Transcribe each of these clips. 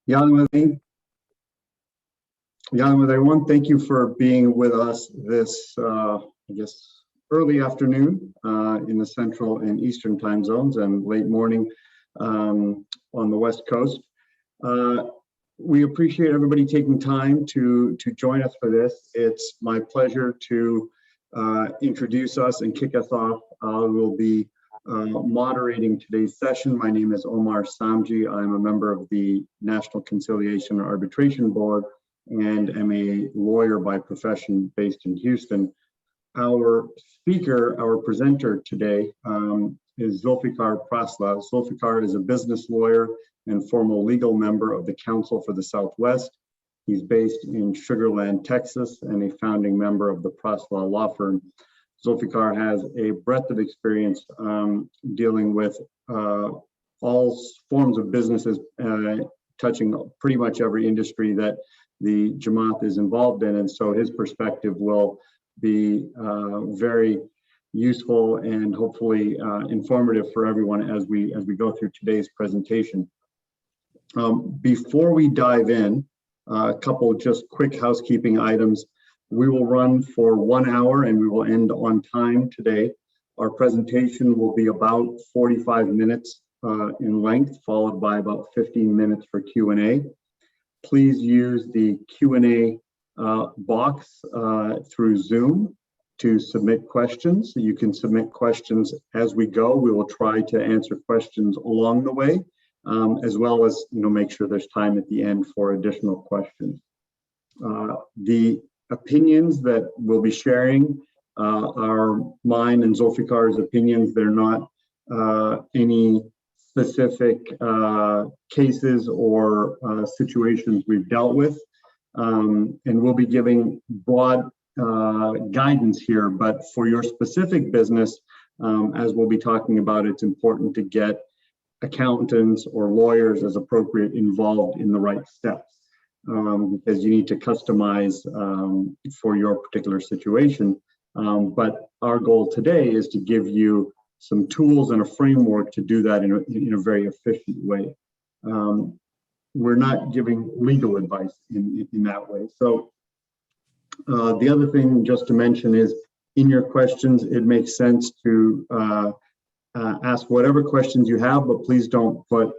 Yadamadi, everyone, thank you for being with us this, I guess, early afternoon in the Central and Eastern time zones and late morning on the West Coast. We appreciate everybody taking time to join us for this. It's my pleasure to introduce us and kick us off. We'll be moderating today's session. My name is Omar Samji. I'm a member of the National Conciliation and Arbitration Board and am a lawyer by profession based in Houston. Our speaker, our presenter today is Zulfikar Prasla. Zulfikar is a business lawyer and former legal member of the Council for the Southwest. He's based in Sugar Land, Texas, and a founding member of the Prasla law firm. Zulfikar has a breadth of experience dealing with all forms of businesses, touching pretty much every industry that the Jamaat is involved in, and so his perspective will be very useful and hopefully informative for everyone as we go through today's presentation. Before we dive in, a couple just quick housekeeping items. We will run for 1 hour and we will end on time today. Our presentation will be about 45 minutes in length, followed by about 15 minutes for Q&A. Please use the Q&A box through Zoom to submit questions. You can submit questions as we go. We will try to answer questions along the way, as well as make sure there's time at the end for additional questions. The opinions that we'll be sharing are mine and Zulfikar's opinions. They're not any specific cases or situations we've dealt with. And we'll be giving broad guidance here, but for your specific business, as we'll be talking about, it's important to get accountants or lawyers as appropriate involved in the right steps. Because you need to customize for your particular situation. But our goal today is to give you some tools and a framework to do that in a very efficient way. We're not giving legal advice in that way. So the other thing just to mention is in your questions, it makes sense to ask whatever questions you have, but please don't put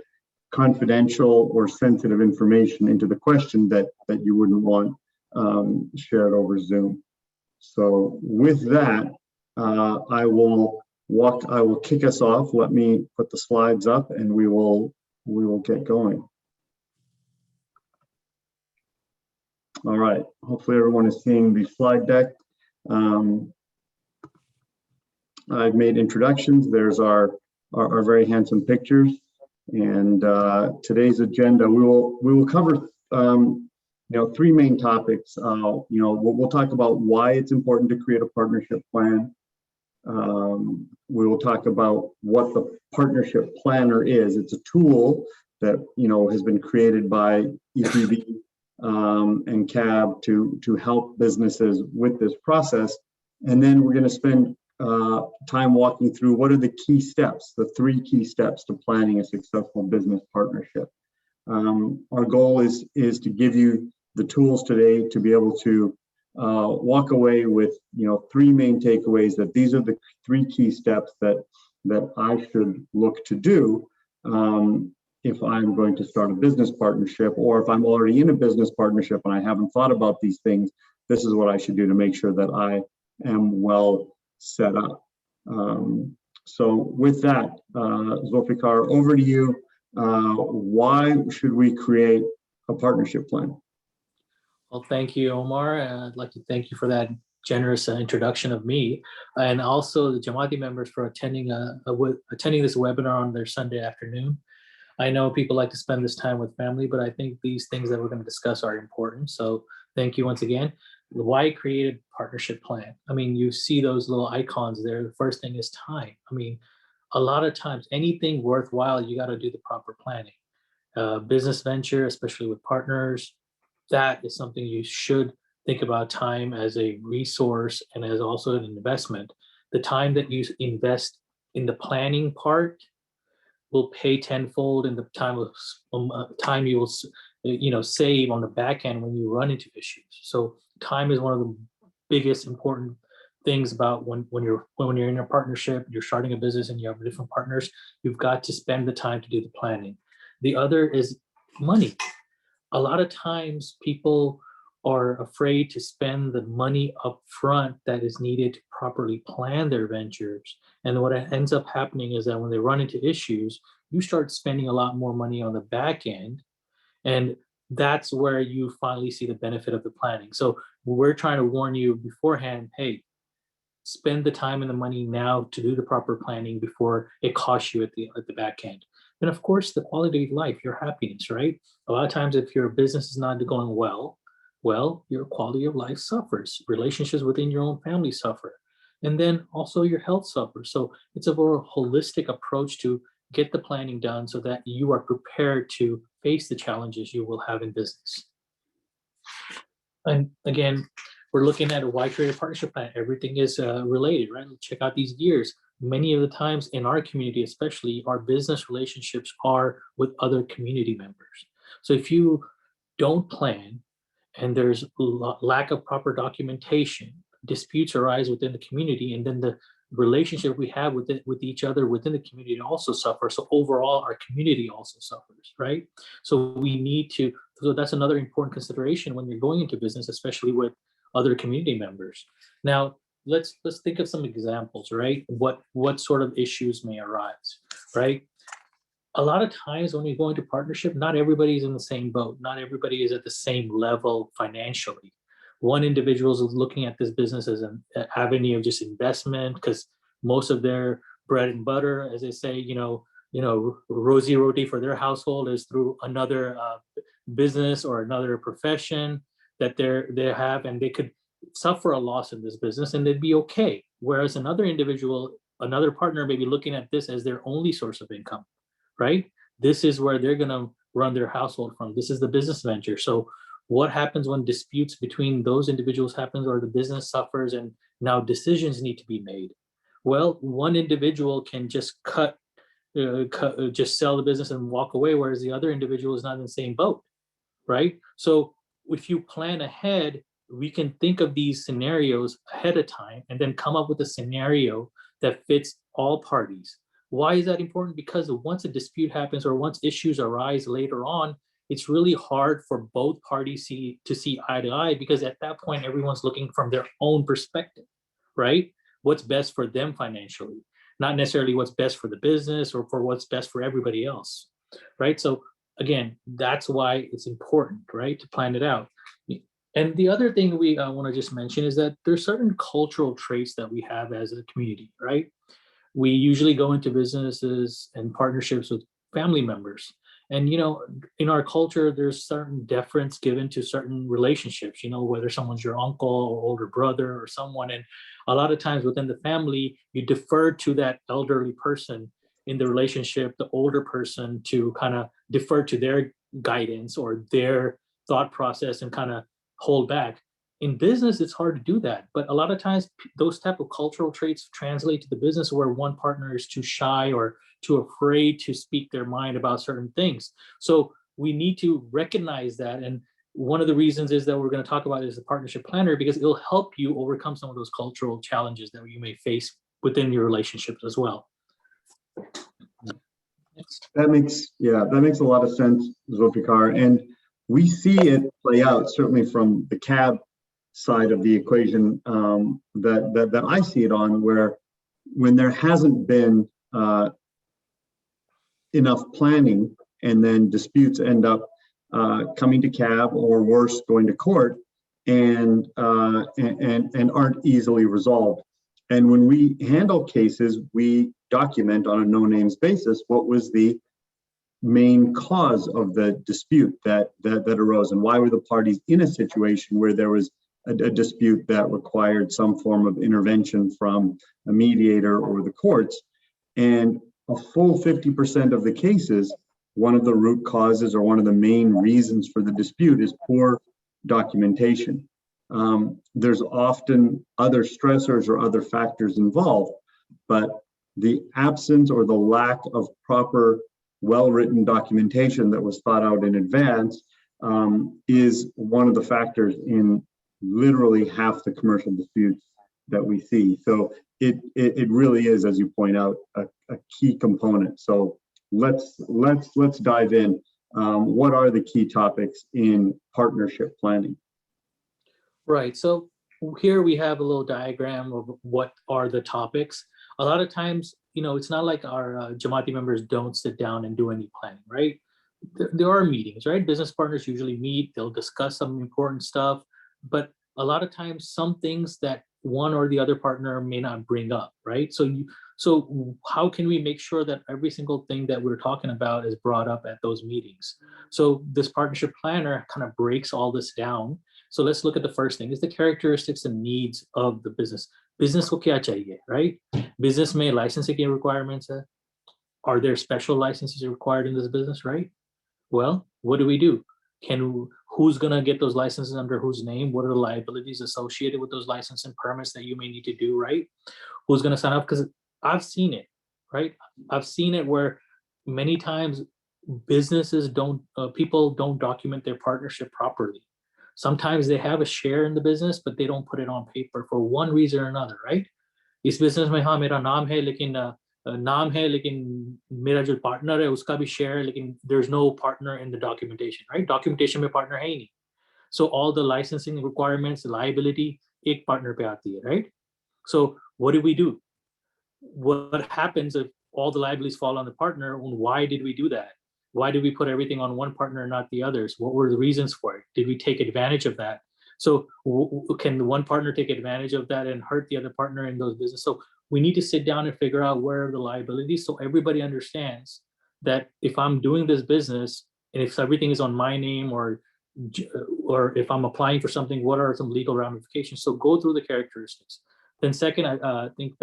confidential or sensitive information into the question that you wouldn't want shared over Zoom. So with that, I will kick us off. Let me put the slides up and we will get going. All right, hopefully everyone is seeing the slide deck. I've made introductions. There's our very handsome pictures. And today's agenda, we will cover three main topics. We'll talk about why it's important to create a partnership plan. We will talk about what the partnership planner is. It's a tool that has been created by EPB and CAB to help businesses with this process. And then we're going to spend time walking through what are the key steps, the 3 key steps to planning a successful business partnership. Our goal is to give you the tools today to be able to walk away with 3 main takeaways, that these are the 3 key steps that I should look to do if I'm going to start a business partnership, or if I'm already in a business partnership and I haven't thought about these things, this is what I should do to make sure that I am well set up. So with that, Zulfikar, over to you. Why should we create a partnership plan? Well, thank you, Omar. I'd like to thank you for that generous introduction of me, and also the Jamaati members for attending this webinar on their Sunday afternoon. I know people like to spend this time with family, but I think these things that we're going to discuss are important. So thank you once again. Why create a partnership plan? I mean, you see those little icons there. The first thing is time. I mean, a lot of times, anything worthwhile, you got to do the proper planning. Business venture, especially with partners, that is something you should think about time as a resource and as also an investment. The time that you invest in the planning part will pay tenfold in the time you will save on the back end when you run into issues. So time is one of the biggest important things about when you're in a partnership, you're starting a business and you have different partners, you've got to spend the time to do the planning. The other is money. A lot of times people are afraid to spend the money up front that is needed to properly plan their ventures. And what ends up happening is that when they run into issues, you start spending a lot more money on the back end. And that's where you finally see the benefit of the planning. So we're trying to warn you beforehand, hey, spend the time and the money now to do the proper planning before it costs you at the back end. And of course, the quality of life, your happiness, right? A lot of times if your business is not going well, your quality of life suffers. Relationships within your own family suffer. And then also your health suffers. So it's a more holistic approach to get the planning done so that you are prepared to face the challenges you will have in business. And again, we're looking at a why create a partnership plan. Everything is related, right? Check out these gears. Many of the times in our community, especially, our business relationships are with other community members. So if you don't plan and there's lack of proper documentation, disputes arise within the community, and then the relationship we have with each other within the community also suffers. So overall, our community also suffers, right? So so that's another important consideration when you're going into business, especially with other community members. Now, let's think of some examples, right? What sort of issues may arise, right? A lot of times when you go into partnership, not everybody's in the same boat. Not everybody is at the same level financially. One individual is looking at this business as an avenue of just investment because most of their bread and butter, as they say, rosy roti for their household is through another business or another profession that they have, and they could suffer a loss in this business and they'd be okay. Whereas another partner may be looking at this as their only source of income, right? This is where they're going to run their household from. This is the business venture. So what happens when disputes between those individuals happens or the business suffers and now decisions need to be made? Well, one individual can just just sell the business and walk away, whereas the other individual is not in the same boat, right? So if you plan ahead, we can think of these scenarios ahead of time and then come up with a scenario that fits all parties. Why is that important? Because once a dispute happens or once issues arise later on, it's really hard for both parties to see eye to eye, because at that point, everyone's looking from their own perspective, right? What's best for them financially, not necessarily what's best for the business or for what's best for everybody else, right? So again, that's why it's important, right, to plan it out. And the other thing we want to just mention is that there's certain cultural traits that we have as a community, right? We usually go into businesses and partnerships with family members. And, in our culture, there's certain deference given to certain relationships, whether someone's your uncle or older brother or someone. And a lot of times within the family, you defer to that elderly person in the relationship, the older person, to kind of defer to their guidance or their thought process and kind of hold back. In business, it's hard to do that. But a lot of times those type of cultural traits translate to the business where one partner is too shy or too afraid to speak their mind about certain things. So we need to recognize that. And one of the reasons is that we're going to talk about is the partnership planner, because it'll help you overcome some of those cultural challenges that you may face within your relationships as well. That makes a lot of sense, Zulfikar. And we see it play out certainly from the CAB side of the equation that I see it on, where when there hasn't been enough planning and then disputes end up coming to CAB or worse, going to court and aren't easily resolved. And when we handle cases, we document on a no names basis what was the main cause of the dispute that arose and why were the parties in a situation where there was a dispute that required some form of intervention from a mediator or the courts. And a full 50% of the cases, one of the root causes or one of the main reasons for the dispute is poor documentation. There's often other stressors or other factors involved, but the absence or the lack of proper well-written documentation that was thought out in advance is one of the factors in literally half the commercial disputes that we see. So it really is, as you point out, a key component. So let's dive in. What are the key topics in partnership planning? Right. So here we have a little diagram of what are the topics. A lot of times, it's not like our Jamati members don't sit down and do any planning, right? There are meetings, right? Business partners usually meet, they'll discuss some important stuff, but a lot of times some things that one or the other partner may not bring up, right? So how can we make sure that every single thing that we're talking about is brought up at those meetings? So this partnership planner kind of breaks all this down. So let's look at the first thing, is the characteristics and needs of the business. Business ko kya chahiye, right? Business mein licensing requirements hai. Are there special licenses required in this business, right? Well, what do? Who's gonna get those licenses under whose name? What are the liabilities associated with those licenses and permits that you may need to do, right? Who's gonna sign up? Because I've seen it, right? I've seen it where many times people don't document their partnership properly. Sometimes they have a share in the business, but they don't put it on paper for one reason or another, right? इस business में हाँ मेरा नाम है लेकिन मेरा जो partner है उसका भी share है लेकिन there's no partner in the documentation, right? Documentation में partner है ही नहीं. So all the licensing requirements, liability एक partner पे आती है, right? So what do? What happens if all the liabilities fall on the partner? Why did we do that? Why did we put everything on one partner and not the others? What were the reasons for it? Did we take advantage of that? So can one partner take advantage of that and hurt the other partner in those business? So we need to sit down and figure out where are the liabilities so everybody understands that if I'm doing this business and if everything is on my name or if I'm applying for something, what are some legal ramifications? So go through the characteristics. Then second, I think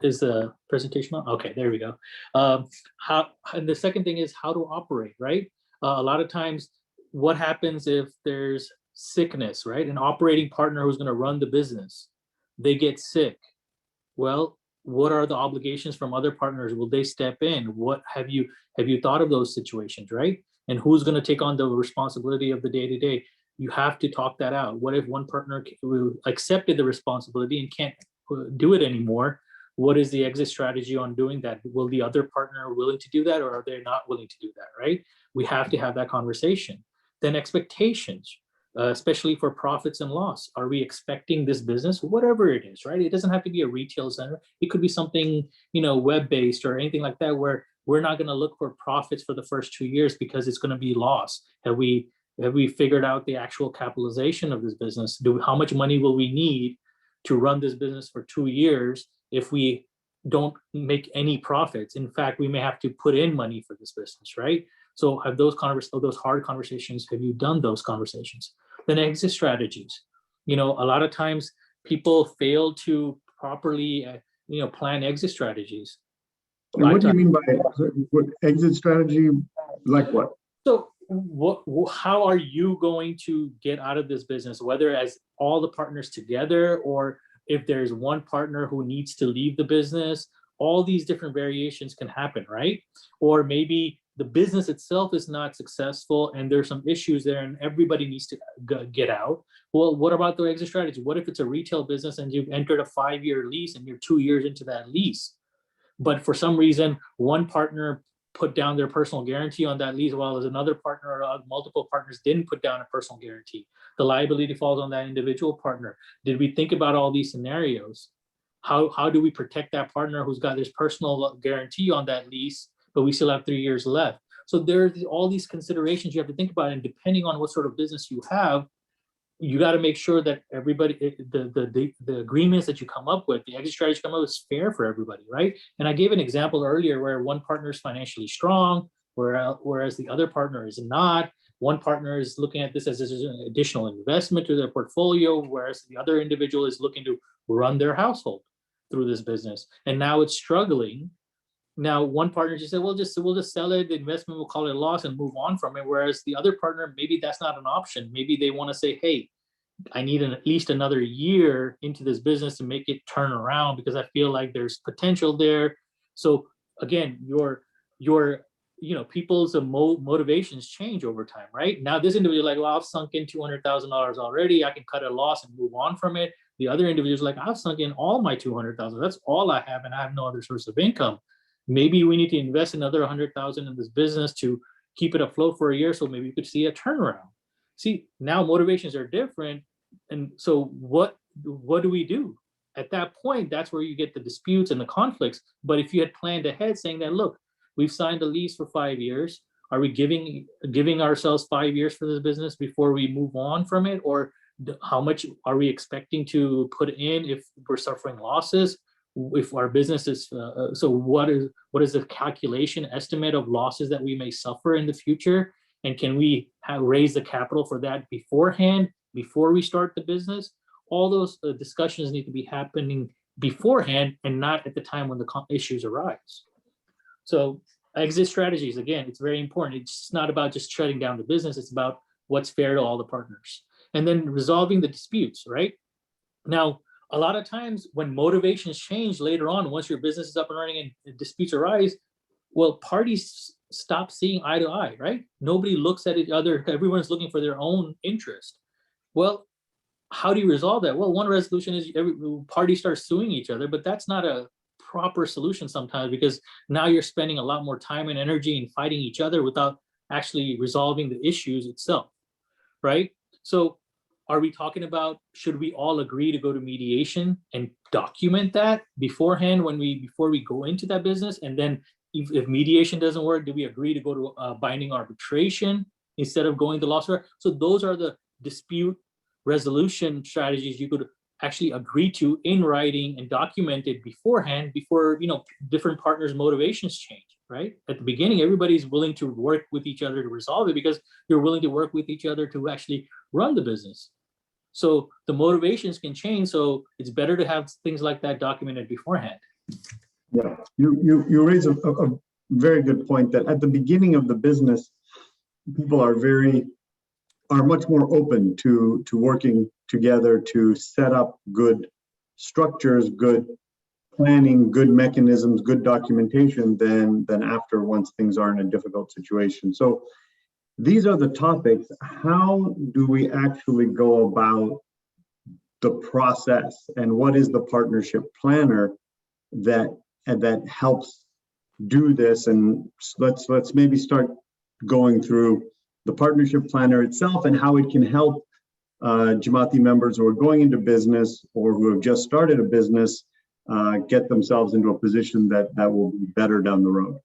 is the presentation on? Okay, there we go. And the second thing is how to operate, right? A lot of times, what happens if there's sickness, right? An operating partner who's going to run the business, they get sick. Well, what are the obligations from other partners? Will they step in? What have you thought of those situations, right? And who's going to take on the responsibility of the day-to-day? You have to talk that out. What if one partner accepted the responsibility and can't do it anymore? What is the exit strategy on doing that? Will the other partner willing to do that or are they not willing to do that, right? We have to have that conversation. Then expectations, especially for profits and loss. Are we expecting this business, whatever it is, right? It doesn't have to be a retail center. It could be something, web-based or anything like that, where we're not going to look for profits for the first 2 years because it's going to be loss. Have we figured out the actual capitalization of this business? How much money will we need to run this business for 2 years if we don't make any profits? In fact, we may have to put in money for this business, right? So have those hard conversations, have you done those conversations? Then exit strategies. A lot of times people fail to properly, plan exit strategies. And what do you mean by what exit strategy? Like what? So how are you going to get out of this business, whether as all the partners together or if there's one partner who needs to leave the business? All these different variations can happen, right? Or maybe the business itself is not successful and there's some issues there and everybody needs to get out. Well, what about the exit strategy? What if it's a retail business and you've entered a 5-year lease and you're 2 years into that lease, but for some reason one partner put down their personal guarantee on that lease while as another partner or multiple partners didn't put down a personal guarantee? The liability falls on that individual partner. Did we think about all these scenarios? How do we protect that partner who's got this personal guarantee on that lease, but we still have 3 years left? So there's all these considerations you have to think about, and depending on what sort of business you have, you got to make sure that everybody, the agreements that you come up with, the exit strategy you come up with is fair for everybody, right? And I gave an example earlier where one partner is financially strong, whereas the other partner is not. One partner is looking at this as an additional investment to their portfolio, whereas the other individual is looking to run their household through this business. And now it's struggling. Now, one partner just said, we'll just sell it, the investment, we'll call it a loss and move on from it. Whereas the other partner, maybe that's not an option. Maybe they want to say, hey, I need at least another year into this business to make it turn around because I feel like there's potential there. So again, your people's motivations change over time, right? Now this individual like, well, I've sunk in $200,000 already. I can cut a loss and move on from it. The other individual's like, I've sunk in all my 200,000. That's all I have, and I have no other source of income. Maybe we need to invest another 100,000 in this business to keep it afloat for a year, so maybe you could see a turnaround. See, now motivations are different, and so what do we do? At that point, that's where you get the disputes and the conflicts. But if you had planned ahead, saying that, look, we've signed a lease for 5 years. Are we giving ourselves 5 years for this business before we move on from it? Or how much are we expecting to put in if we're suffering losses? If our business is, so what is the calculation estimate of losses that we may suffer in the future? And can we raise the capital for that beforehand, before we start the business? All those discussions need to be happening beforehand and not at the time when the issues arise. So exit strategies, again, it's very important. It's not about just shutting down the business. It's about what's fair to all the partners. And then resolving the disputes, right? Now, a lot of times when motivations change later on, once your business is up and running and disputes arise, well, parties stop seeing eye to eye, right? Nobody looks at each other. Everyone's looking for their own interest. Well, how do you resolve that? Well, one resolution is every party starts suing each other, but that's not a proper solution sometimes, because now you're spending a lot more time and energy in fighting each other without actually resolving the issues itself, right? So are we talking about, should we all agree to go to mediation and document that beforehand before we go into that business? And then if mediation doesn't work, do we agree to go to binding arbitration instead of going to lawsuit? So those are the dispute resolution strategies you could actually agree to in writing and document it beforehand, before different partners' motivations change, right? At the beginning, everybody's willing to work with each other to resolve it because you're willing to work with each other to actually run the business. So the motivations can change. So it's better to have things like that documented beforehand. Yeah, you raise a very good point that at the beginning of the business, people are much more open to working together to set up good structures, good planning, good mechanisms, good documentation than after, once things are in a difficult situation. So these are the topics. How do we actually go about the process, and what is the partnership planner that helps do this? And let's maybe start going through the partnership planner itself and how it can help Jamaati members who are going into business or who have just started a business get themselves into a position that will be better down the road.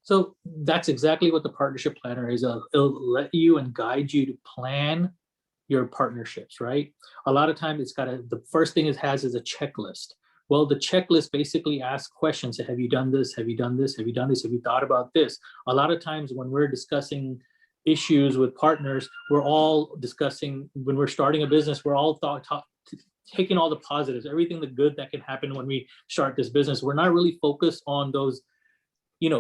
So that's exactly what the partnership planner is. It'll let you and guide you to plan your partnerships, right? A lot of times the first thing it has is a checklist. Well, the checklist basically asks questions. Have you done this? Have you done this? Have you done this? Have you thought about this? A lot of times when we're discussing issues with partners, we're all discussing, when we're starting a business, we're all taking all the positives, everything the good that can happen when we start this business. We're not really focused on those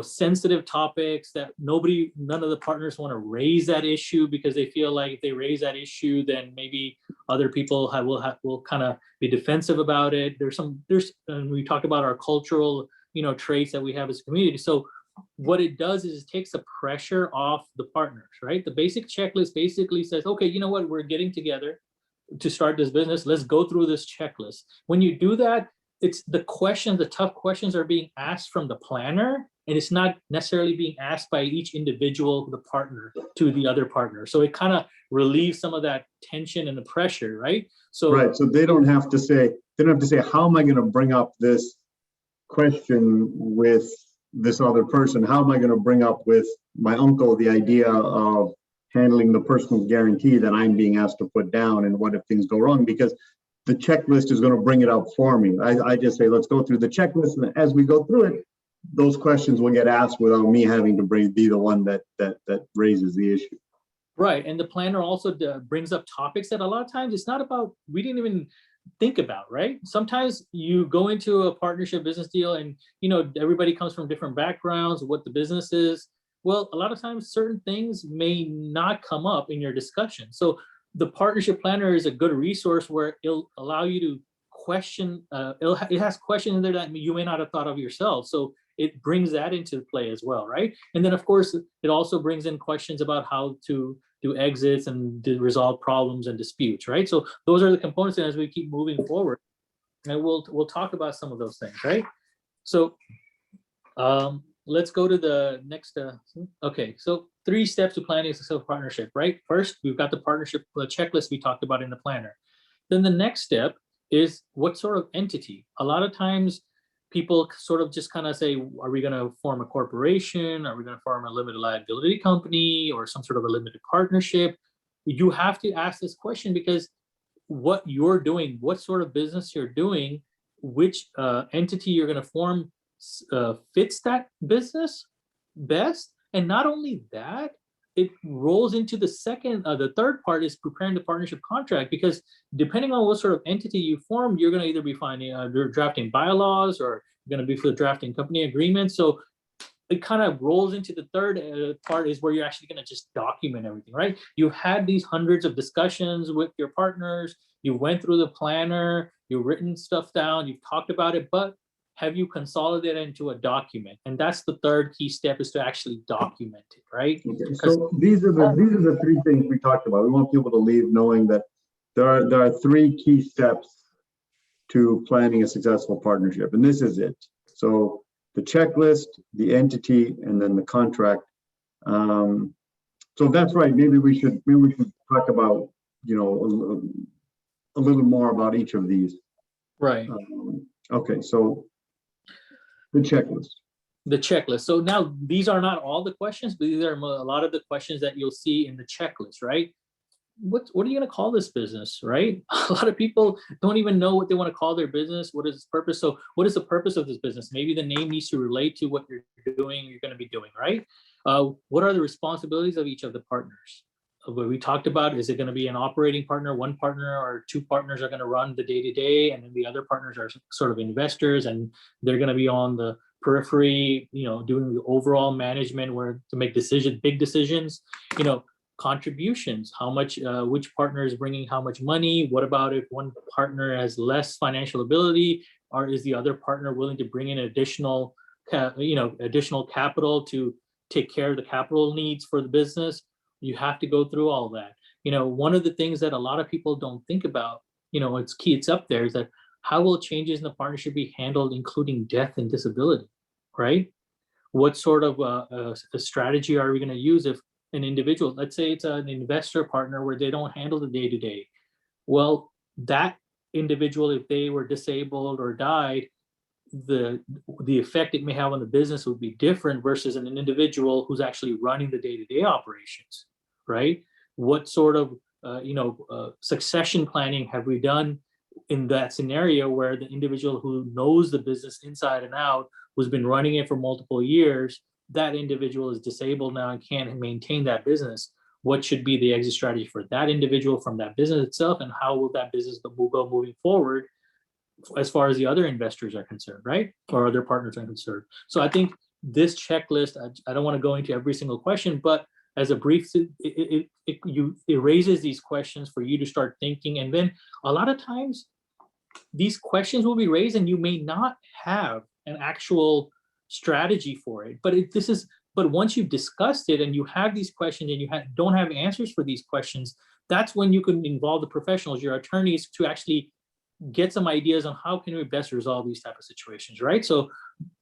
sensitive topics that none of the partners want to raise that issue, because they feel like if they raise that issue, then maybe other people will kind of be defensive about it. And we talked about our cultural, traits that we have as a community. So what it does is it takes the pressure off the partners, right? The basic checklist basically says, okay, you know what, we're getting together to start this business. Let's go through this checklist. When you do that, it's the tough questions are being asked from the planner, and it's not necessarily being asked by each individual, the partner, to the other partner. So it kind of relieves some of that tension and the pressure, right? So they don't have to say, how am I going to bring up this question with this other person? How am I going to bring up with my uncle the idea of handling the personal guarantee that I'm being asked to put down, and what if things go wrong? Because the checklist is going to bring it up for me. I just say, let's go through the checklist, and as we go through it, those questions will get asked without me having to be the one that raises the issue. Right, and the planner also brings up topics that a lot of times it's not about, we didn't even think about, right? Sometimes you go into a partnership business deal and everybody comes from different backgrounds, what the business is. Well, a lot of times certain things may not come up in your discussion. So the partnership planner is a good resource where it'll allow you to question, it has questions in there that you may not have thought of yourself. So it brings that into play as well, right? And then of course, it also brings in questions about how to do exits and to resolve problems and disputes, right? So those are the components, and as we keep moving forward, and we'll talk about some of those things, right? So let's go to the next. Okay, so 3 steps to planning a successful partnership, right? First, we've got the partnership checklist we talked about in the planner. Then the next step is what sort of entity. A lot of times people sort of just kind of say, are we going to form a corporation? Are we going to form a limited liability company or some sort of a limited partnership? You have to ask this question because what you're doing, what sort of business you're doing, which entity you're going to form fits that business best. And not only that, it rolls into the third part is preparing the partnership contract, because depending on what sort of entity you form, you're going to either be finding drafting bylaws or you're going to be for drafting company agreements. So it kind of rolls into the third part is where you're actually going to just document everything, right? You've had these hundreds of discussions with your partners, you went through the planner, you've written stuff down, you've talked about it, but have you consolidated into a document? And that's the third key step, is to actually document it, right? Okay. So these are the 3 things we talked about. We want people to leave knowing that there are 3 key steps to planning a successful partnership, and this is it. So the checklist, the entity, and then the contract. So that's right. Maybe we should talk about, you know, a little more about each of these. Right. Okay. So the checklist. The checklist. So now these are not all the questions, but these are a lot of the questions that you'll see in the checklist, right? What are you going to call this business, right? A lot of people don't even know what they want to call their business. What is its purpose? So what is the purpose of this business? Maybe the name needs to relate to what you're doing, you're going to be doing, right? What are the responsibilities of each of the partners? What we talked about, is it going to be an operating partner, one partner or 2 partners are going to run the day-to-day, and then the other partners are sort of investors, and they're going to be on the periphery, you know, doing the overall management where to make big decisions, you know, contributions, how much, which partner is bringing how much money? What about if one partner has less financial ability, or is the other partner willing to bring in additional capital to take care of the capital needs for the business? You have to go through all that. You know, one of the things that a lot of people don't think about, you know, it's key, it's up there, is that how will changes in the partnership be handled, including death and disability, right? What sort of a strategy are we going to use if an individual, let's say it's an investor partner where they don't handle the day-to-day? Well, that individual, if they were disabled or died, the effect it may have on the business would be different versus an individual who's actually running the day-to-day operations, right? What sort of succession planning have we done in that scenario where the individual who knows the business inside and out, who's been running it for multiple years, that individual is disabled now and can't maintain that business? What should be the exit strategy for that individual from that business itself, and how will that business go moving forward as far as the other investors are concerned, right? Or other partners are concerned. So I think this checklist, I don't want to go into every single question, but as a brief, it raises these questions for you to start thinking. And then a lot of times these questions will be raised and you may not have an actual strategy for it, but once you've discussed it and you have these questions and you don't have answers for these questions, that's when you can involve the professionals, your attorneys, to actually get some ideas on how can we best resolve these type of situations, right? So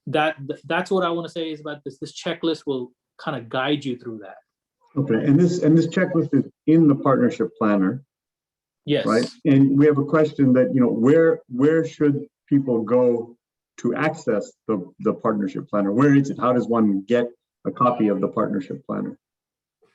that's what I want to say is about this. This checklist will kind of guide you through that. Okay, and this checklist is in the partnership planner. Yes. Right. And we have a question that, you know, where should people go to access the partnership planner? Where is it? How does one get a copy of the partnership planner?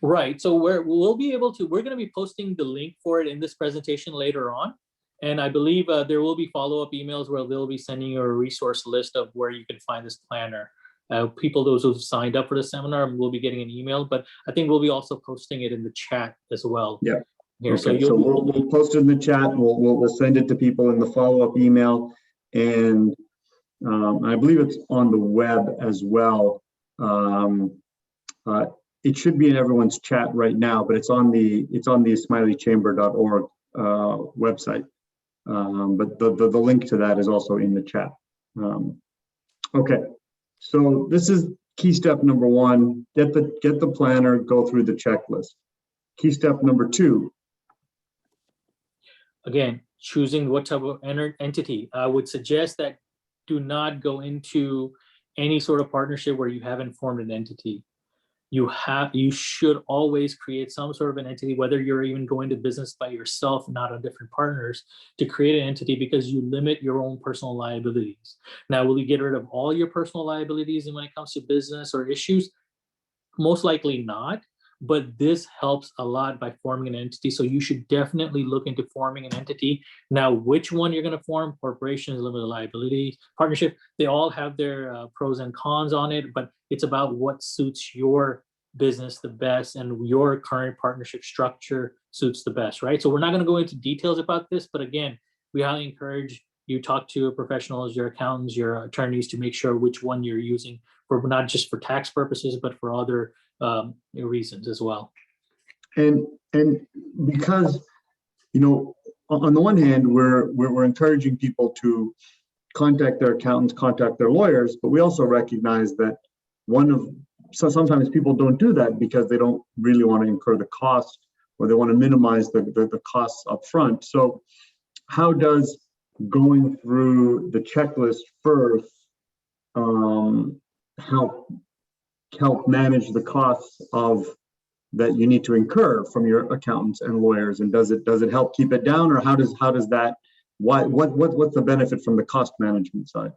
Right. So we're going to be posting the link for it in this presentation later on. And I believe there will be follow-up emails where they'll be sending you a resource list of where you can find this planner. Those who've signed up for the seminar will be getting an email, but I think we'll be also posting it in the chat as well. Yeah. Here. Okay. So we'll post it in the chat. We'll send it to people in the follow-up email, and I believe it's on the web as well. It should be in everyone's chat right now, but it's on the smileychamber.org website. But the link to that is also in the chat. Okay, So this is key step number one, get the planner, go through the checklist. Key step number two. Again, choosing what type of entity. I would suggest that do not go into any sort of partnership where you haven't formed an entity. You should always create some sort of an entity, whether you're even going to business by yourself, not on different partners, to create an entity, because you limit your own personal liabilities. Now, will you get rid of all your personal liabilities when it comes to business or issues? Most likely not, but this helps a lot by forming an entity. So you should definitely look into forming an entity. Now, which one you're going to form, corporations, limited liability, partnership, they all have their pros and cons on it, but it's about what suits your business the best and your current partnership structure suits the best, right? So we're not going to go into details about this, but again, we highly encourage you talk to professionals, your accountants, your attorneys, to make sure which one you're using for, not just for tax purposes, but for other reasons as well. And because, you know, on the one hand, we're encouraging people to contact their accountants, contact their lawyers, but we also recognize that sometimes people don't do that because they don't really want to incur the cost, or they want to minimize the costs up front. So how does going through the checklist first help manage the costs of that you need to incur from your accountants and lawyers? And does it help keep it down, or how does that, what's the benefit from the cost management side?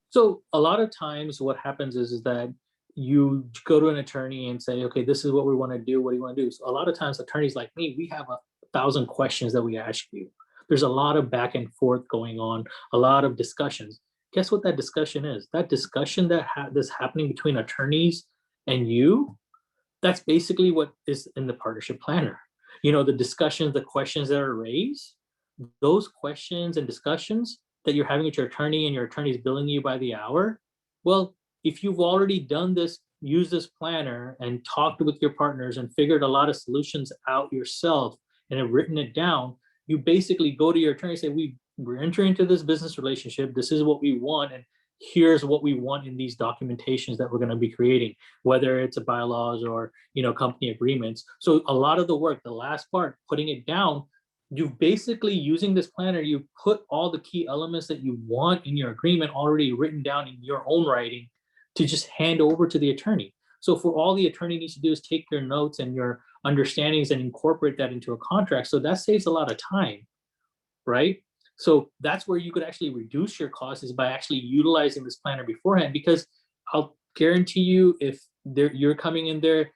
So a lot of times what happens is that you go to an attorney and say, okay, this is what we want to do. What do you want to do? So a lot of times attorneys like me, we have 1,000 questions that we ask you. There's a lot of back and forth going on, a lot of discussions. Guess what that discussion is? That discussion that's happening between attorneys and you, that's basically what is in the partnership planner. You know, the discussions, the questions that are raised, those questions and discussions that you're having with your attorney, and your attorney is billing you by the hour. Well, if you've already done this, used this planner and talked with your partners and figured a lot of solutions out yourself and have written it down, you basically go to your attorney and say, we're entering into this business relationship. This is what we want. And here's what we want in these documentations that we're going to be creating, whether it's a bylaws or, you know, company agreements. So a lot of the work, the last part, putting it down, you basically, using this planner, you put all the key elements that you want in your agreement already written down in your own writing to just hand over to the attorney. So for all the attorney needs to do is take your notes and your understandings and incorporate that into a contract. So that saves a lot of time, right? So that's where you could actually reduce your costs, is by actually utilizing this planner beforehand, because I'll guarantee you, if you're coming in there,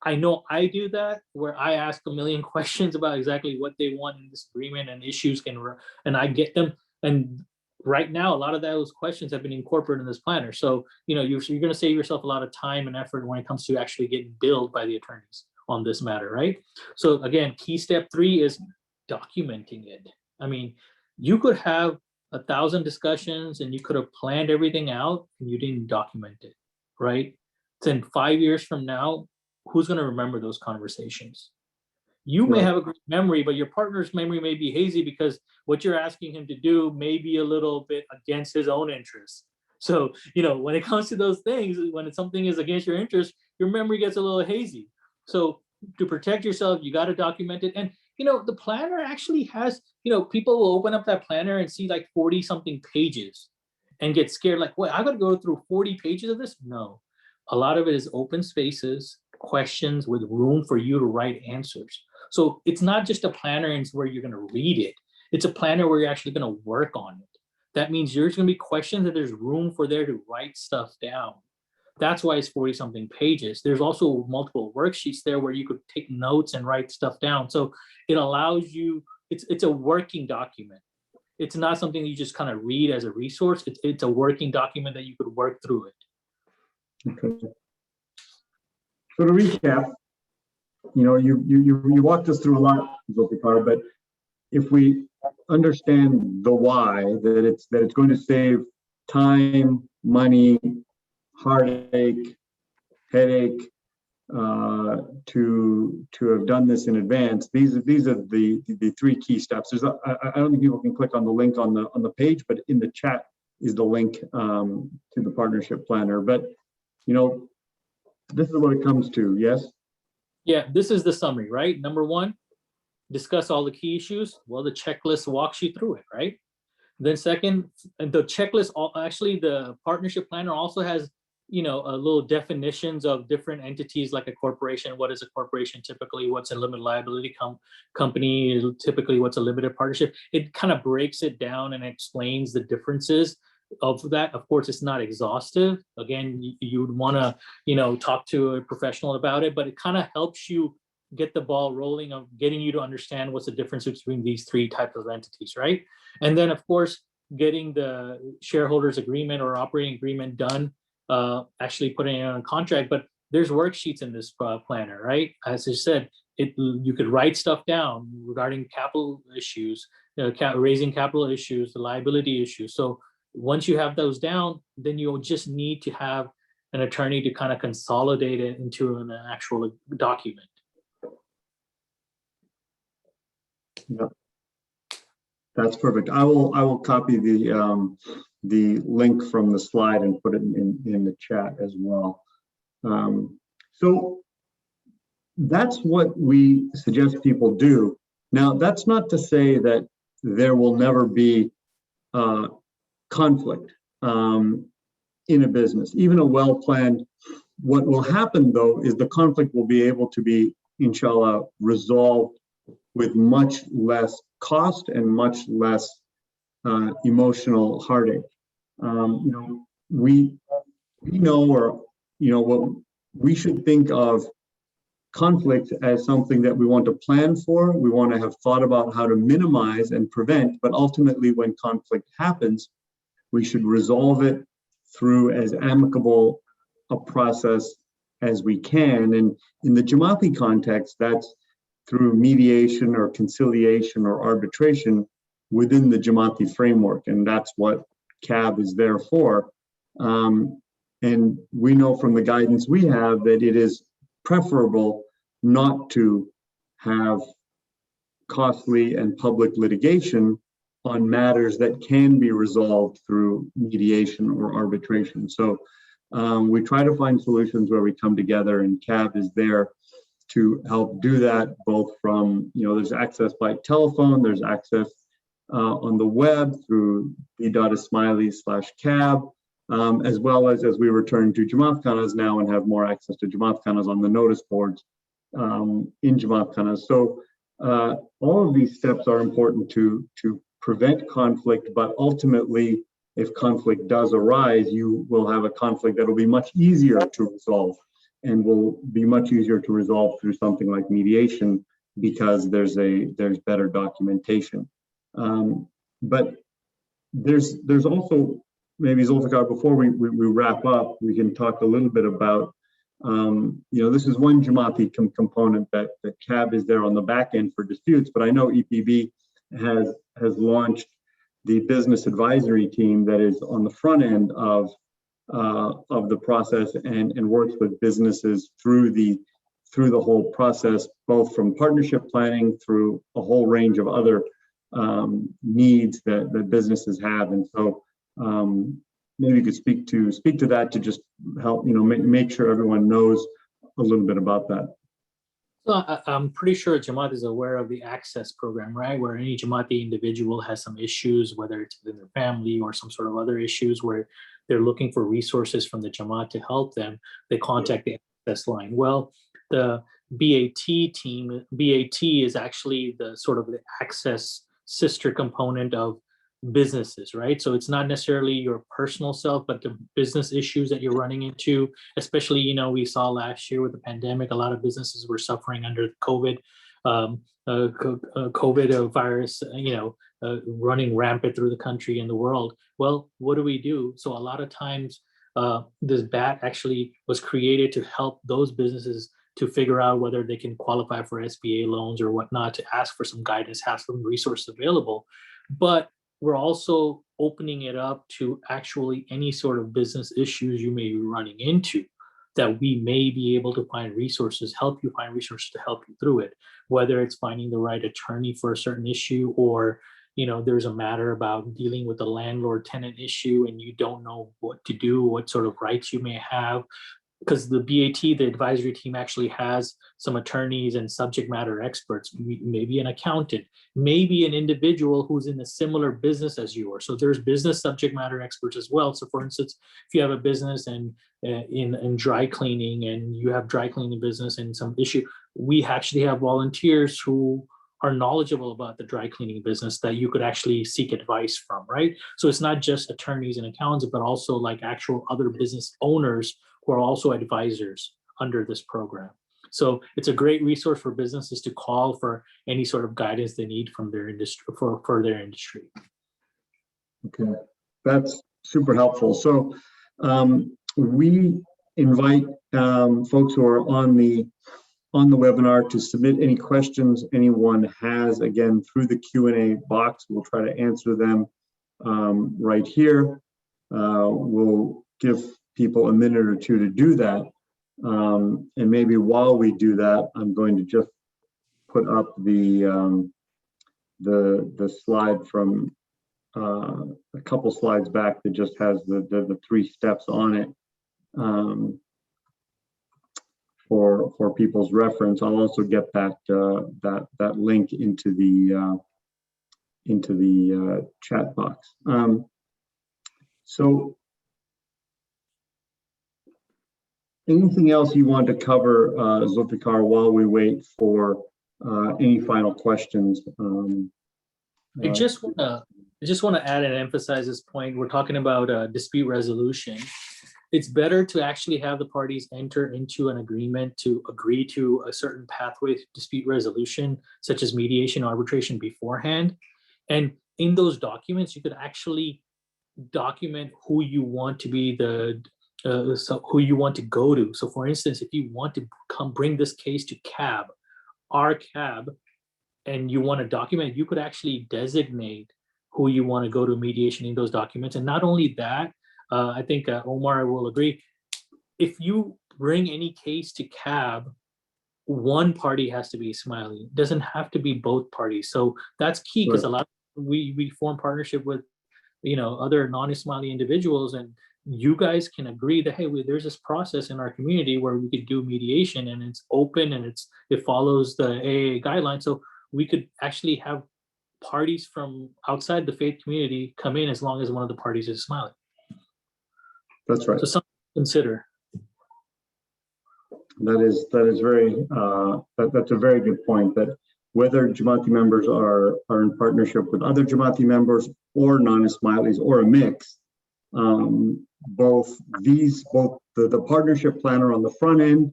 I know I do that, where I ask a million questions about exactly what they want in this agreement and issues and I get them. And right now, a lot of those questions have been incorporated in this planner. So, you know, you're going to save yourself a lot of time and effort when it comes to actually getting billed by the attorneys on this matter, right? So again, key step 3 is documenting it. I mean, you could have 1,000 discussions and you could have planned everything out and you didn't document it, right? Then 5 years from now, who's going to remember those conversations? You may have a great memory, but your partner's memory may be hazy because what you're asking him to do may be a little bit against his own interests. So, you know, when it comes to those things, when something is against your interest, your memory gets a little hazy. So to protect yourself, you got to document it. And, you know, the planner actually has, you know, people will open up that planner and see like 40 something pages and get scared, like, wait, I got to go through 40 pages of this? No, a lot of it is open spaces, questions with room for you to write answers. So it's not just a planner and where you're going to read it. It's a planner where you're actually going to work on it. That means there's going to be questions that there's room for there to write stuff down. That's why it's 40 something pages. There's also multiple worksheets there where you could take notes and write stuff down. So it allows you, it's a working document. It's not something you just kind of read as a resource. It's a working document that you could work through it. Okay. So to recap, you know, you walked us through a lot, Zulfikar, but if we understand the why, that it's going to save time, money, heartache, headache, to have done this in advance. These are the 3 key steps. I don't think people can click on the link on the page, but in the chat the link to the partnership planner. But, you know, this is what it comes to, yes? Yeah, this is the summary, right? Number one, discuss all the key issues. Well, the checklist walks you through it, right? Then second, the checklist, actually the partnership planner also has, you know, a little definitions of different entities like a corporation. What is a corporation typically? What's a limited liability company? Typically, what's a limited partnership? It kind of breaks it down and explains the differences of that. Of course, it's not exhaustive. Again, you would want to, you know, talk to a professional about it, but it kind of helps you get the ball rolling of getting you to understand what's the difference between these three types of entities, right? And then, of course, getting the shareholders agreement or operating agreement done, actually putting it on a contract. But there's worksheets in this planner, right? As I said, you could write stuff down regarding capital issues, raising capital issues, the liability issues. So once you have those down, then you'll just need to have an attorney to kind of consolidate it into an actual document. Yeah, that's perfect. I will copy the link from the slide and put it in the chat as well. So that's what we suggest people do. Now, that's not to say that there will never be conflict in a business, even a well-planned. What will happen though is the conflict will be able to be, inshallah, resolved with much less cost and much less emotional heartache. You know, we know, or you know, what we should think of conflict as something that we want to plan for. We want to have thought about how to minimize and prevent, but ultimately when conflict happens, we should resolve it through as amicable a process as we can. And in the Jamaati context, that's through mediation or conciliation or arbitration within the Jamaati framework. And that's what CAB is there for. And we know from the guidance we have that it is preferable not to have costly and public litigation on matters that can be resolved through mediation or arbitration. So we try to find solutions where we come together, and CAB is there to help do that, both from, you know, there's access by telephone, there's access on the web through b.ismaili/CAB, as well as we return to Jamaat Khanas now and have more access to Jamaat Khanas on the notice boards in Jamaat Khanas. So all of these steps are important to prevent conflict, but ultimately, if conflict does arise, you will have a conflict that will be much easier to resolve and will be much easier to resolve through something like mediation because there's better documentation. But there's also, maybe Zulfikar, before we wrap up, we can talk a little bit about, you know, this is one Jamaati component that CAB is there on the back end for disputes, but I know EPB has launched the business advisory team that is on the front end of the process and works with businesses through the whole process, both from partnership planning through a whole range of other needs that businesses have. And so maybe you could speak to that to just help, you know, make sure everyone knows a little bit about that. So I'm pretty sure Jamaat is aware of the access program, right? Where any Jamaati individual has some issues, whether it's within their family or some sort of other issues where they're looking for resources from the Jamaat to help them, they contact the access line. Well, the BAT team, BAT is actually the sort of the access sister component of businesses, right? So it's not necessarily your personal self, but the business issues that you're running into, especially, you know, we saw last year with the pandemic, a lot of businesses were suffering under COVID, COVID virus, you know, running rampant through the country and the world. Well, what do we do? So a lot of times this BAT actually was created to help those businesses to figure out whether they can qualify for SBA loans or whatnot, to ask for some guidance, have some resources available. But we're also opening it up to actually any sort of business issues you may be running into, that we may be able to find resources, help you find resources to help you through it, whether it's finding the right attorney for a certain issue or, there's a matter about dealing with a landlord-tenant issue and you don't know what to do, what sort of rights you may have, because the BAT, the advisory team, actually has some attorneys and subject matter experts, maybe an accountant, maybe an individual who's in a similar business as you are. So there's business subject matter experts as well. So for instance, if you have a business and in dry cleaning and you have dry cleaning business and some issue, we actually have volunteers who are knowledgeable about the dry cleaning business that you could actually seek advice from, right? So it's not just attorneys and accountants, but also like actual other business owners who are also advisors under this program. So it's a great resource for businesses to call for any sort of guidance they need from their industry for their industry. Okay, that's super helpful. So we invite folks who are on the webinar to submit any questions anyone has, again, through the Q&A box. We'll try to answer them right here. We'll give people a minute or two to do that. And maybe while we do that, I'm going to just put up the slide from a couple slides back that just has the 3 steps on it for people's reference. I'll also get that link into the chat box. So anything else you want to cover, Zulfikar, while we wait for any final questions? I just want to add and emphasize this point. We're talking about dispute resolution. It's better to actually have the parties enter into an agreement to agree to a certain pathway to dispute resolution, such as mediation, arbitration beforehand. And in those documents, you could actually document who you want to be who you want to go to. So for instance, if you want to bring this case to CAB, our CAB, and you want to document, you could actually designate who you want to go to mediation in those documents. And not only that, I think Omar will agree, if you bring any case to CAB, one party has to be Ismaili. It doesn't have to be both parties. So that's key, because a lot of we form partnership with other non-Ismaili individuals, and you guys can agree that, hey, there's this process in our community where we could do mediation, and it's open and it follows the AA guidelines. So we could actually have parties from outside the faith community come in as long as one of the parties is Ismaili. That's right. So something to consider. That is very that's a very good point, that whether Jamaati members are in partnership with other Jamaati members or non-Ismailis or a mix, both the partnership planner on the front end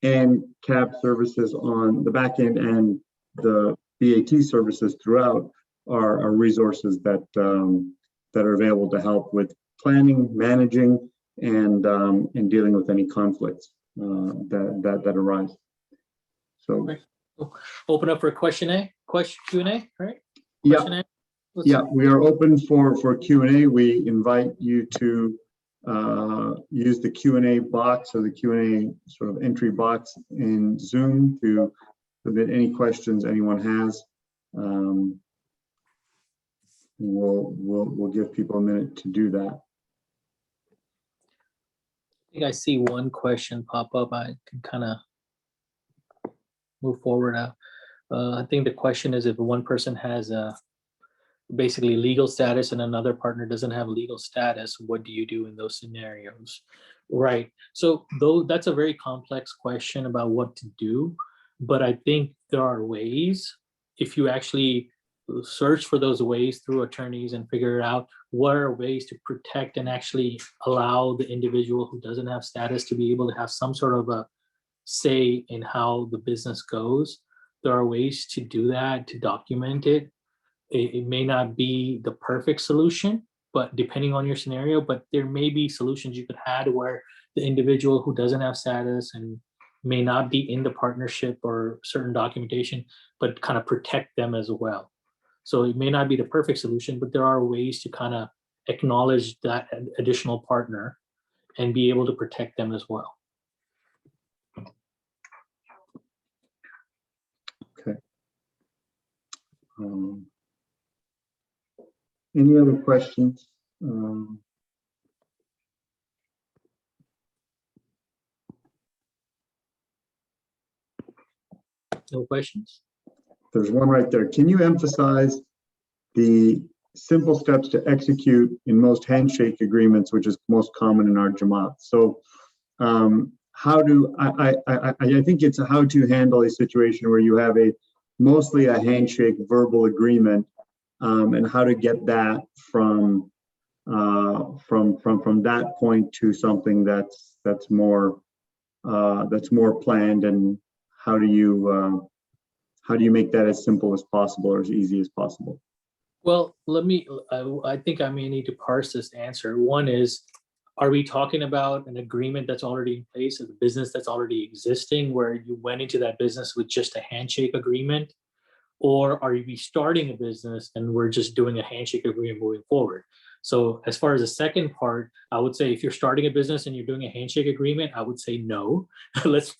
and CAB services on the back end and the BAT services throughout are resources that are available to help with planning, managing, and dealing with any conflicts that arise. So open up for Q&A, right? Yeah, we are open for Q&A. We invite you to use the Q&A box or the Q&A sort of entry box in Zoom to submit any questions anyone has. We'll give people a minute to do that. I think I see one question pop up. I can kind of move forward now. I think the question is, if one person has basically legal status and another partner doesn't have legal status, what do you do in those scenarios? Right. So though that's a very complex question about what to do, but I think there are ways, if you actually search for those ways through attorneys and figure out what are ways to protect and actually allow the individual who doesn't have status to be able to have some sort of a say in how the business goes. There are ways to do that, to document it. It may not be the perfect solution, but depending on your scenario, but there may be solutions you could have where the individual who doesn't have status and may not be in the partnership or certain documentation, but kind of protect them as well. So it may not be the perfect solution, but there are ways to kind of acknowledge that additional partner and be able to protect them as well. Okay. Any other questions? No questions? There's one right there. Can you emphasize the simple steps to execute in most handshake agreements, which is most common in our Jamaat? So how do I think it's a how to handle a situation where you have mostly a handshake verbal agreement, and how to get that from that point to something that's more planned, and how do you make that as simple as possible or as easy as possible? Well, I think I may need to parse this answer. One is, are we talking about an agreement that's already in place, a business that's already existing, where you went into that business with just a handshake agreement? Or are we starting a business and we're just doing a handshake agreement moving forward? So as far as the second part, I would say if you're starting a business and you're doing a handshake agreement, I would say no. let's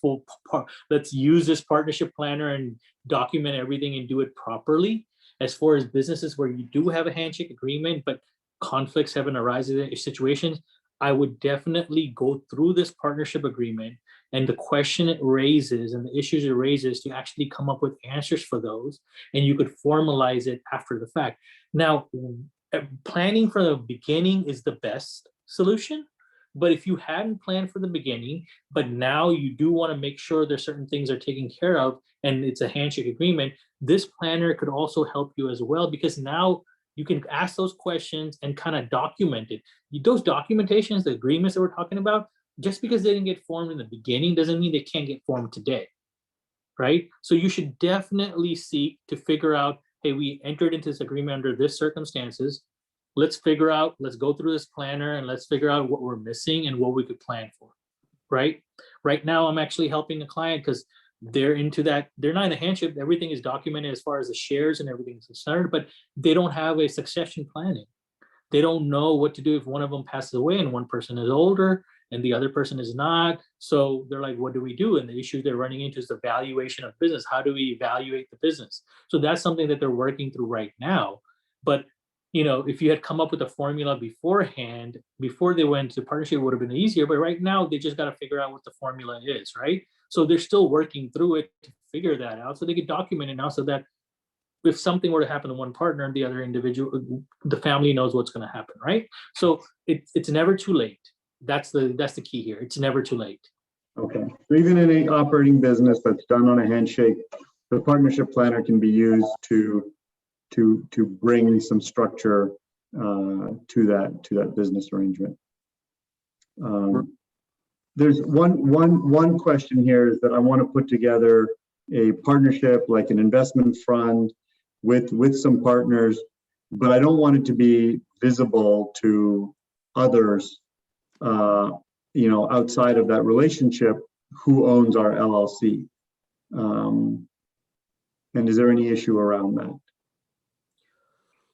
use this partnership planner and document everything and do it properly. As far as businesses where you do have a handshake agreement, but conflicts haven't arisen in situations, I would definitely go through this partnership agreement and the question it raises and the issues it raises to actually come up with answers for those, and you could formalize it after the fact. Now, planning from the beginning is the best solution, but if you hadn't planned from the beginning, but now you do want to make sure there's certain things are taken care of and it's a handshake agreement, this planner could also help you as well, because now you can ask those questions and kind of document it. Those documentations, the agreements that we're talking about, just because they didn't get formed in the beginning doesn't mean they can't get formed today, right? So you should definitely seek to figure out, hey, we entered into this agreement under this circumstances. Let's go through this planner and let's figure out what we're missing and what we could plan for, right? Right now, I'm actually helping a client because they're into that. They're not in a handshake. Everything is documented as far as the shares and everything is concerned, but they don't have a succession planning. They don't know what to do if one of them passes away and one person is older and the other person is not. So they're like, what do we do? And the issue they're running into is the valuation of business. How do we evaluate the business? So that's something that they're working through right now. But if you had come up with a formula beforehand, before they went to partnership, it would have been easier. But right now, they just got to figure out what the formula is, right? So they're still working through it to figure that out, so they can document it now, so that if something were to happen to one partner, the other individual, the family knows what's going to happen, right? So it's never too late. That's the key here. It's never too late. Okay. So even in an operating business that's done on a handshake, the partnership planner can be used to bring some structure to that business arrangement. There's one question here is that I want to put together a partnership, like an investment fund with some partners, but I don't want it to be visible to others, outside of that relationship, who owns our LLC. And is there any issue around that?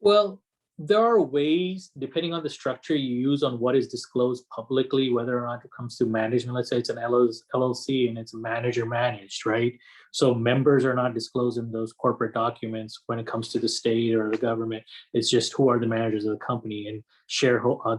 Well, there are ways, depending on the structure you use, on what is disclosed publicly, whether or not it comes to management. Let's say it's an LLC and it's manager managed, right? So members are not disclosed in those corporate documents when it comes to the state or the government. It's just who are the managers of the company, and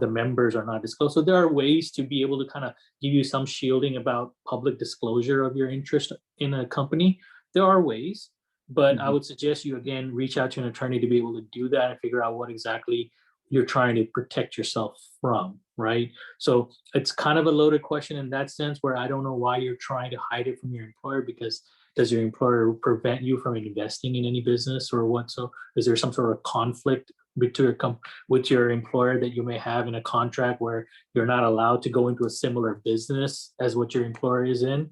the members are not disclosed. So there are ways to be able to kind of give you some shielding about public disclosure of your interest in a company. There are ways. But I would suggest you, again, reach out to an attorney to be able to do that and figure out what exactly you're trying to protect yourself from, right? So it's kind of a loaded question in that sense, where I don't know why you're trying to hide it from your employer, because does your employer prevent you from investing in any business or what? So is there some sort of conflict with your employer that you may have in a contract where you're not allowed to go into a similar business as what your employer is in,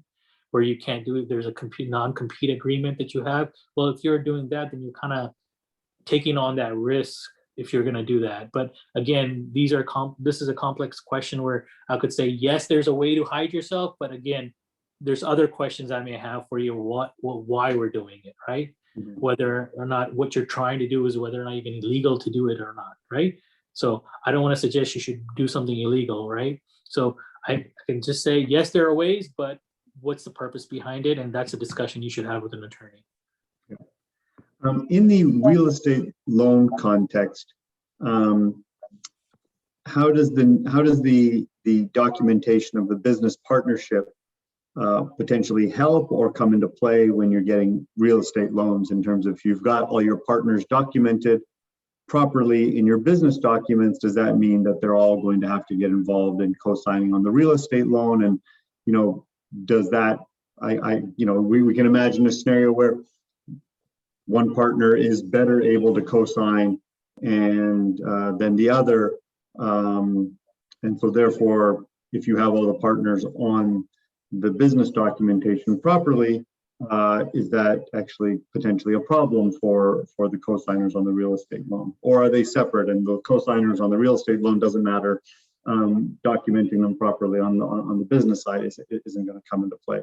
where you can't do it? There's a non-compete agreement that you have. Well, if you're doing that, then you're kind of taking on that risk if you're going to do that. But again, this is a complex question where I could say, yes, there's a way to hide yourself. But again, there's other questions I may have for you, why we're doing it, right? Mm-hmm. Whether or not what you're trying to do is whether or not even illegal to do it or not, right? So I don't want to suggest you should do something illegal, right? So I can just say, yes, there are ways, but what's the purpose behind it? And that's a discussion you should have with an attorney. In the real estate loan context, Um, how does the documentation of the business partnership potentially help or come into play when you're getting real estate loans, in terms of if you've got all your partners documented properly in your business documents, does that mean that they're all going to have to get involved in co-signing on the real estate loan? And, does that, we can imagine a scenario where one partner is better able to co-sign and than the other. And so therefore, if you have all the partners on the business documentation properly, is that actually potentially a problem for the co-signers on the real estate loan? Or are they separate and the co-signers on the real estate loan doesn't matter, documenting them properly on the business side isn't going to come into play?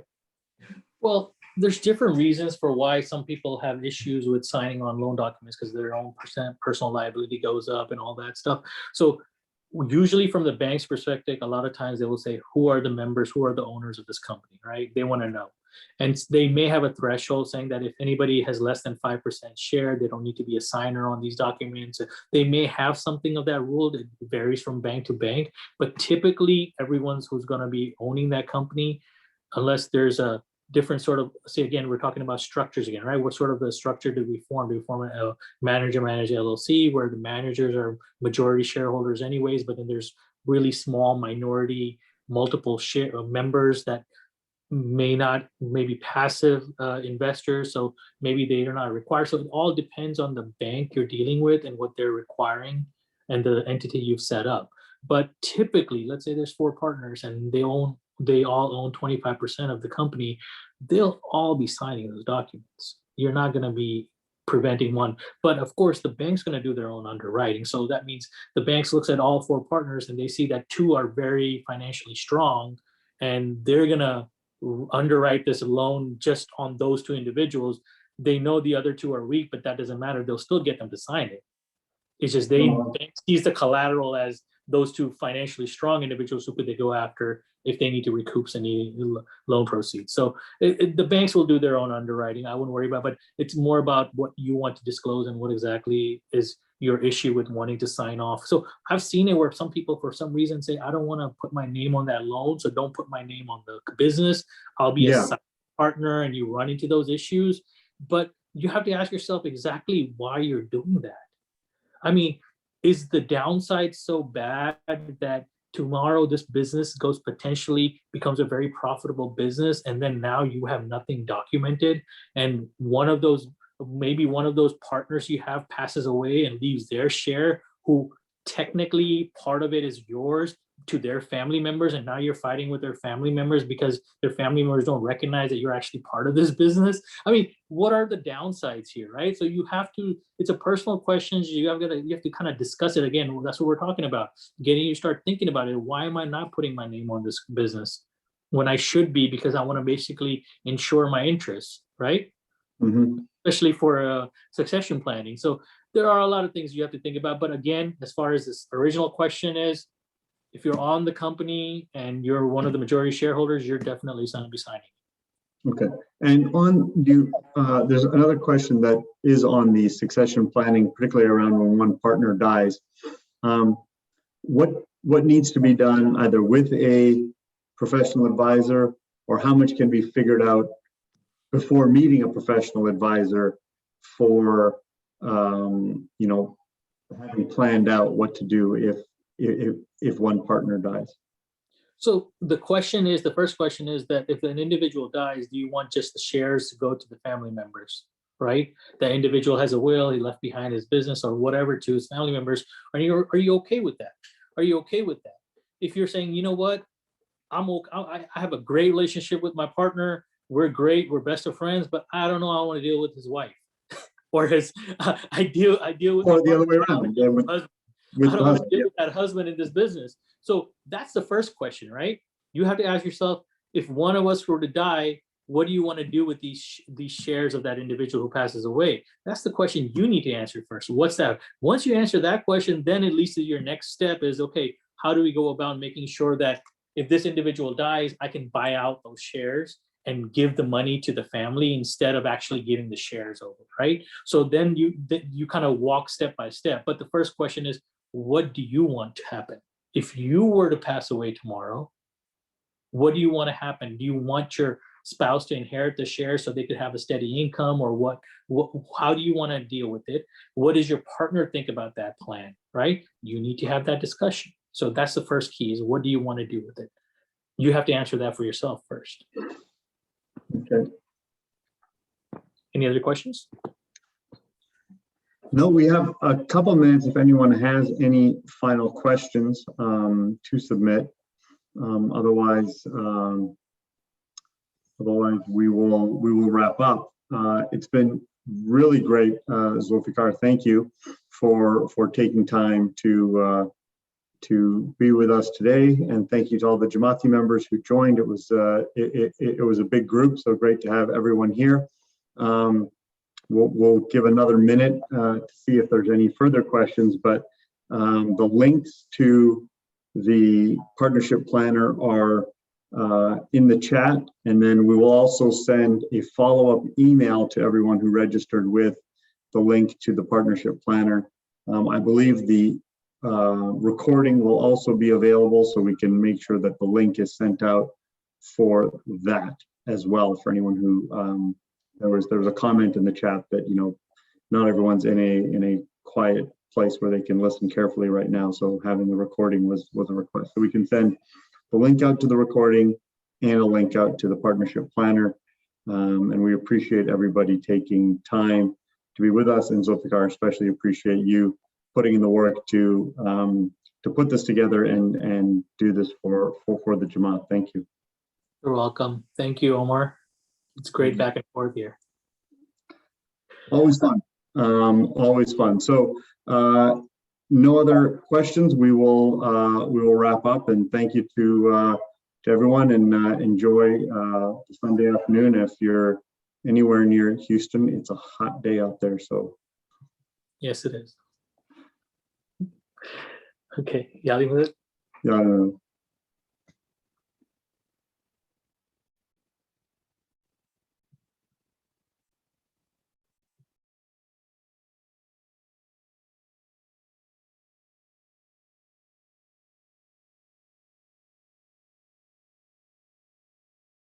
Well, there's different reasons for why some people have issues with signing on loan documents, because their own personal liability goes up and all that stuff. So usually from the bank's perspective, a lot of times they will say, who are the members, who are the owners of this company, right? They want to know. And they may have a threshold saying that if anybody has less than 5% share, they don't need to be a signer on these documents. They may have something of that rule. It varies from bank to bank, but typically everyone's who's going to be owning that company, unless there's a different sort of, say again, we're talking about structures again, right? What sort of a structure do we form? Do we form a manager-managed LLC where the managers are majority shareholders anyways, but then there's really small minority, multiple share members that maybe passive investors, so maybe they are not required. So it all depends on the bank you're dealing with and what they're requiring and the entity you've set up. But typically, let's say there's 4 partners and they all own 25% of the company, they'll all be signing those documents. You're not going to be preventing one. But of course, the bank's going to do their own underwriting. So that means the banks looks at all 4 partners and they see that 2 are very financially strong, and they're going to underwrite this loan just on those 2 individuals. They know the other 2 are weak, but that doesn't matter. They'll still get them to sign it. It's just they sees the collateral as those 2 financially strong individuals who could they go after if they need to recoup any loan proceeds. So the banks will do their own underwriting. I wouldn't worry about it, but it's more about what you want to disclose and what exactly is your issue with wanting to sign off. So I've seen it where some people, for some reason, say, I don't want to put my name on that loan, so don't put my name on the business. I'll be a side partner, and you run into those issues. But you have to ask yourself exactly why you're doing that. I mean, is the downside so bad that tomorrow this business becomes a very profitable business, and then now you have nothing documented, and maybe one of those partners you have passes away and leaves their share, who technically part of it is yours, to their family members, and now you're fighting with their family members because their family members don't recognize that you're actually part of this business? I mean, what are the downsides here, right? So you have to, it's a personal question. You have to kind of discuss it again. That's what we're talking about. Getting you start thinking about it. Why am I not putting my name on this business when I should be? Because I want to basically ensure my interests, right? Mm-hmm. Especially for succession planning. So there are a lot of things you have to think about. But again, as far as this original question is, if you're on the company and you're one of the majority shareholders, you're definitely going to be signing. Okay. And there's another question that is on the succession planning, particularly around when one partner dies. What needs to be done either with a professional advisor, or how much can be figured out before meeting a professional advisor for, having planned out what to do if one partner dies? So the first question is that if an individual dies, do you want just the shares to go to the family members, right? The individual has a will, he left behind his business or whatever to his family members. Are you okay with that? Are you okay with that? If you're saying, you know what, I have a great relationship with my partner, we're great, we're best of friends, but I don't know, I want to deal with his wife or his, I deal with, or the other way around. I don't want to deal with that husband in this business. So that's the first question, right? You have to ask yourself, if one of us were to die, what do you want to do with these shares of that individual who passes away? That's the question you need to answer first. What's that? Once you answer that question, then at least your next step is, okay, how do we go about making sure that if this individual dies, I can buy out those shares and give the money to the family instead of actually giving the shares over, right? So then you kind of walk step by step. But the first question is, what do you want to happen? If you were to pass away tomorrow, what do you want to happen? Do you want your spouse to inherit the shares so they could have a steady income, or what how do you want to deal with it? What does your partner think about that plan, right? You need to have that discussion. So that's the first key, is what do you want to do with it? You have to answer that for yourself first. Okay. Any other questions? No, we have a couple minutes if anyone has any final questions to submit. Otherwise, we will wrap up. It's been really great, Zulfikar. Thank you for taking time to be with us today, and thank you to all the Jamati members who joined. It was it was a big group, so great to have everyone here. We'll give another minute to see if there's any further questions, but the links to the partnership planner are in the chat, and then we will also send a follow-up email to everyone who registered with the link to the partnership planner. I believe the recording will also be available, so we can make sure that the link is sent out for that as well, for anyone who there was a comment in the chat that, you know, not everyone's in a quiet place where they can listen carefully right now, so having the recording was a request. So we can send the link out to the recording and a link out to the partnership planner, and we appreciate everybody taking time to be with us, and Zulfikar, especially appreciate you putting in the work to put this together and do this for the Jamaat. Thank you. You're welcome. Thank you, Omar. It's great back and forth here. Always fun. Always fun. So no other questions. We will wrap up, and thank you to everyone, and enjoy the Sunday afternoon. If you're anywhere near Houston, it's a hot day out there. So Yes, it is. Okay, Yali with it. yeah.